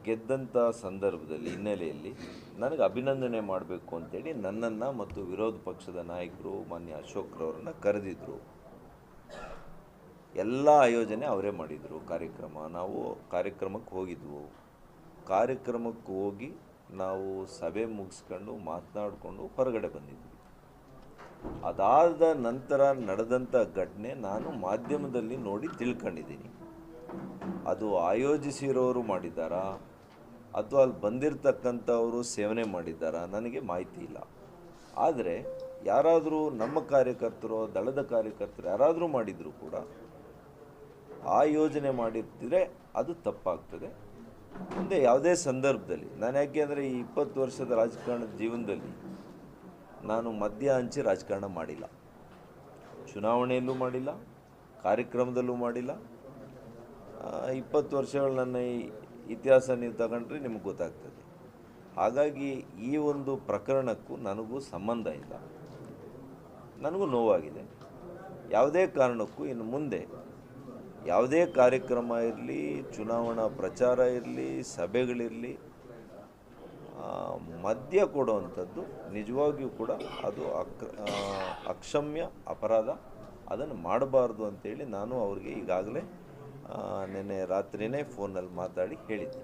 ಗೆದ್ದಂಥ ಸಂದರ್ಭದಲ್ಲಿ ಹಿನ್ನೆಲೆಯಲ್ಲಿ ನನಗೆ ಅಭಿನಂದನೆ ಮಾಡಬೇಕು ಅಂತೇಳಿ ನನ್ನನ್ನು ಮತ್ತು ವಿರೋಧ ಪಕ್ಷದ ನಾಯಕರು ಮಾನ್ಯ ಅಶೋಕ್ರವ್ರನ್ನ ಕರೆದಿದ್ದರು. ಎಲ್ಲ ಆಯೋಜನೆ ಅವರೇ ಮಾಡಿದರು. ನಾವು ಕಾರ್ಯಕ್ರಮಕ್ಕೆ ಹೋಗಿದ್ವು. ಕಾರ್ಯಕ್ರಮಕ್ಕೆ ಹೋಗಿ ನಾವು ಸಭೆ ಮುಗಿಸ್ಕೊಂಡು ಮಾತನಾಡಿಕೊಂಡು ಹೊರಗಡೆ ಬಂದಿದ್ವಿ. ಅದಾದ ನಂತರ ನಡೆದಂಥ ಘಟನೆ ನಾನು ಮಾಧ್ಯಮದಲ್ಲಿ ನೋಡಿ ತಿಳ್ಕೊಂಡಿದ್ದೀನಿ. ಅದು ಆಯೋಜಿಸಿರೋರು ಮಾಡಿದ್ದಾರಾ ಅಥವಾ ಅಲ್ಲಿ ಬಂದಿರತಕ್ಕಂಥವರು ಸೇವನೆ ಮಾಡಿದ್ದಾರಾ ನನಗೆ ಮಾಹಿತಿ ಇಲ್ಲ. ಆದರೆ ಯಾರಾದರೂ ನಮ್ಮ ಕಾರ್ಯಕರ್ತರು, ದಳದ ಕಾರ್ಯಕರ್ತರು ಯಾರಾದರೂ ಮಾಡಿದರೂ ಕೂಡ ಆ ಯೋಜನೆ ಮಾಡಿರ್ತಿದ್ರೆ ಅದು ತಪ್ಪಾಗ್ತದೆ. ಮುಂದೆ ಯಾವುದೇ ಸಂದರ್ಭದಲ್ಲಿ ನಾನು ಯಾಕೆ ಅಂದರೆ ಈ 20 ವರ್ಷದ ರಾಜಕಾರಣದ ಜೀವನದಲ್ಲಿ ನಾನು ಮದ್ಯ ಹಂಚಿ ರಾಜಕಾರಣ ಮಾಡಿಲ್ಲ. ಚುನಾವಣೆಯಲ್ಲೂ ಮಾಡಿಲ್ಲ, ಕಾರ್ಯಕ್ರಮದಲ್ಲೂ ಮಾಡಿಲ್ಲ. 20 ವರ್ಷಗಳ ನನ್ನ ಇತಿಹಾಸ ನೀವು ತಗೊಂಡ್ರೆ ನಿಮಗೆ ಗೊತ್ತಾಗ್ತದೆ. ಹಾಗಾಗಿ ಈ ಒಂದು ಪ್ರಕರಣಕ್ಕೂ ನನಗೂ ಸಂಬಂಧ ಇಲ್ಲ. ನನಗೂ ನೋವಾಗಿದೆ. ಯಾವುದೇ ಕಾರಣಕ್ಕೂ ಇನ್ನು ಮುಂದೆ ಯಾವುದೇ ಕಾರ್ಯಕ್ರಮ ಇರಲಿ, ಚುನಾವಣಾ ಪ್ರಚಾರ ಇರಲಿ, ಸಭೆಗಳಿರಲಿ, ಮದ್ಯ ಕೊಡುವಂಥದ್ದು ನಿಜವಾಗಿಯೂ ಕೂಡ ಅದು ಅಕ್ಷಮ್ಯ ಅಪರಾಧ. ಅದನ್ನು ಮಾಡಬಾರ್ದು ಅಂತೇಳಿ ನಾನು ಅವ್ರಿಗೆ ಈಗಾಗಲೇ ನಿನ್ನೆ ರಾತ್ರಿಯೇ ಫೋನಲ್ಲಿ ಮಾತಾಡಿ ಹೇಳಿದ್ದೆ.